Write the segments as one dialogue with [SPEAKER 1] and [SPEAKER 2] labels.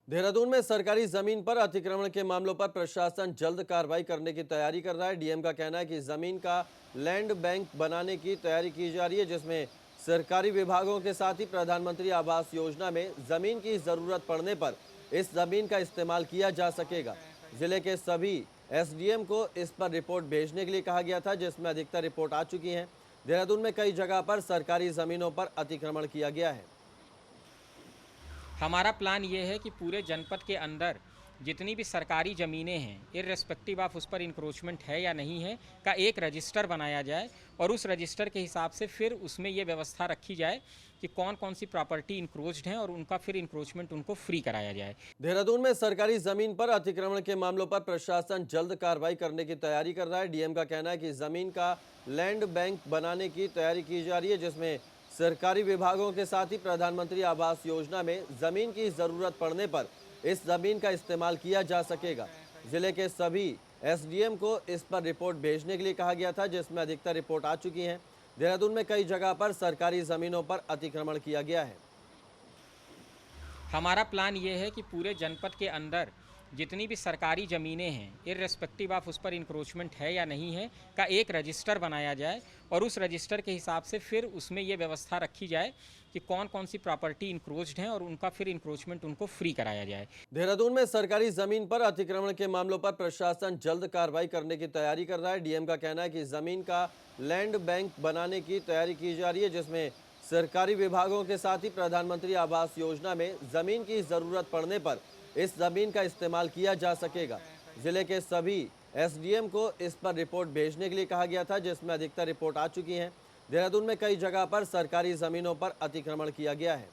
[SPEAKER 1] देहरादून में सरकारी जमीन पर अतिक्रमण के मामलों पर प्रशासन जल्द कार्रवाई करने की तैयारी कर रहा है। डीएम का कहना है कि जमीन का लैंड बैंक बनाने की तैयारी की जा रही है, जिसमें सरकारी विभागों के साथ ही प्रधानमंत्री आवास योजना में जमीन की जरूरत पड़ने पर इस जमीन का इस्तेमाल किया जा सकेगा। जिले के सभी एसडीएम को इस पर रिपोर्ट भेजने के लिए कहा गया था, जिसमें अधिकतर रिपोर्ट आ चुकी है। देहरादून में कई जगह पर सरकारी जमीनों पर अतिक्रमण किया गया है।
[SPEAKER 2] हमारा प्लान ये है कि पूरे जनपद के अंदर जितनी भी सरकारी ज़मीनें हैं, इर्रेस्पेक्टिव ऑफ उस पर इंक्रोचमेंट है या नहीं है, का एक रजिस्टर बनाया जाए और उस रजिस्टर के हिसाब से फिर उसमें ये व्यवस्था रखी जाए कि कौन कौन सी प्रॉपर्टी इंक्रोच्ड हैं और उनका फिर इंक्रोचमेंट उनको फ्री कराया जाए।
[SPEAKER 1] देहरादून में सरकारी जमीन पर अतिक्रमण के मामलों पर प्रशासन जल्द कार्रवाई करने की तैयारी कर रहा है। डीएम का कहना है कि जमीन का लैंड बैंक बनाने की तैयारी की जा रही है, जिसमें सरकारी विभागों के साथ ही प्रधानमंत्री आवास योजना में जमीन की जरूरत पड़ने पर इस जमीन का इस्तेमाल किया जा सकेगा। जिले के सभी एसडीएम को इस पर रिपोर्ट भेजने के लिए कहा गया था, जिसमें अधिकतर रिपोर्ट आ चुकी है। देहरादून में कई जगह पर सरकारी जमीनों पर अतिक्रमण किया गया है।
[SPEAKER 2] हमारा प्लान ये है कि पूरे जनपद के अंदर जितनी भी सरकारी ज़मीनें हैं, इर्रेस्पेक्टिव ऑफ उस पर इंक्रोचमेंट है या नहीं है, का एक रजिस्टर बनाया जाए और उस रजिस्टर के हिसाब से फिर उसमें ये व्यवस्था रखी जाए कि कौन कौन सी प्रॉपर्टी इंक्रोच्ड हैं और उनका फिर इंक्रोचमेंट उनको फ्री कराया जाए।
[SPEAKER 1] देहरादून में सरकारी जमीन पर अतिक्रमण के मामलों पर प्रशासन जल्द कार्रवाई करने की तैयारी कर रहा है। डीएम का कहना है कि जमीन का लैंड बैंक बनाने की तैयारी की जा रही है, जिसमें सरकारी विभागों के साथ ही प्रधानमंत्री आवास योजना में जमीन की जरूरत पड़ने पर इस जमीन का इस्तेमाल किया जा सकेगा। जिले के सभी एसडीएम को इस पर रिपोर्ट भेजने के लिए कहा गया था, जिसमें अधिकतर रिपोर्ट आ चुकी है। देहरादून में कई जगह पर सरकारी जमीनों पर अतिक्रमण किया गया है।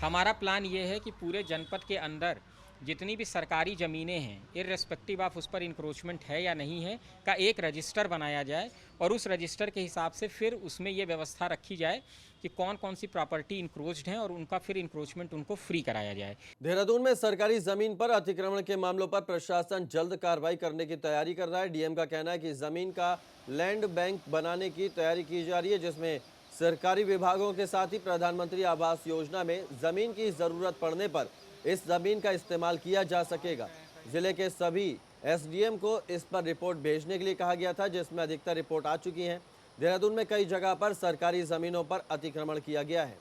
[SPEAKER 2] हमारा प्लान ये है कि पूरे जनपद के अंदर जितनी भी सरकारी ज़मीनें हैं, इर्रेस्पेक्टिव ऑफ उस पर इंक्रोचमेंट है या नहीं है, का एक रजिस्टर बनाया जाए और उस रजिस्टर के हिसाब से फिर उसमें ये व्यवस्था रखी जाए कि कौन कौन सी प्रॉपर्टी इंक्रोच्ड हैं और उनका फिर इंक्रोचमेंट उनको फ्री कराया जाए।
[SPEAKER 1] देहरादून में सरकारी जमीन पर अतिक्रमण के मामलों पर प्रशासन जल्द कार्रवाई करने की तैयारी कर रहा है। डीएम का कहना है कि जमीन का लैंड बैंक बनाने की तैयारी की जा रही है, जिसमें सरकारी विभागों के साथ ही प्रधानमंत्री आवास योजना में जमीन की जरूरत पड़ने पर इस जमीन का इस्तेमाल किया जा सकेगा। जिले के सभी एसडीएम को इस पर रिपोर्ट भेजने के लिए कहा गया था, जिसमें अधिकतर रिपोर्ट आ चुकी है। देहरादून में कई जगह पर सरकारी जमीनों पर अतिक्रमण किया गया है।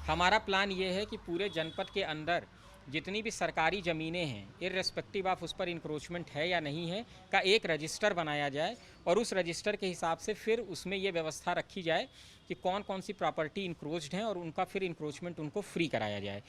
[SPEAKER 2] हमारा प्लान ये है कि पूरे जनपद के अंदर जितनी भी सरकारी ज़मीनें हैं, इर्रेस्पेक्टिव ऑफ उस पर इंक्रोचमेंट है या नहीं है, का एक रजिस्टर बनाया जाए और उस रजिस्टर के हिसाब से फिर उसमें ये व्यवस्था रखी जाए कि कौन कौन सी प्रॉपर्टी इंक्रोच्ड हैं और उनका फिर इंक्रोचमेंट उनको फ्री कराया जाए।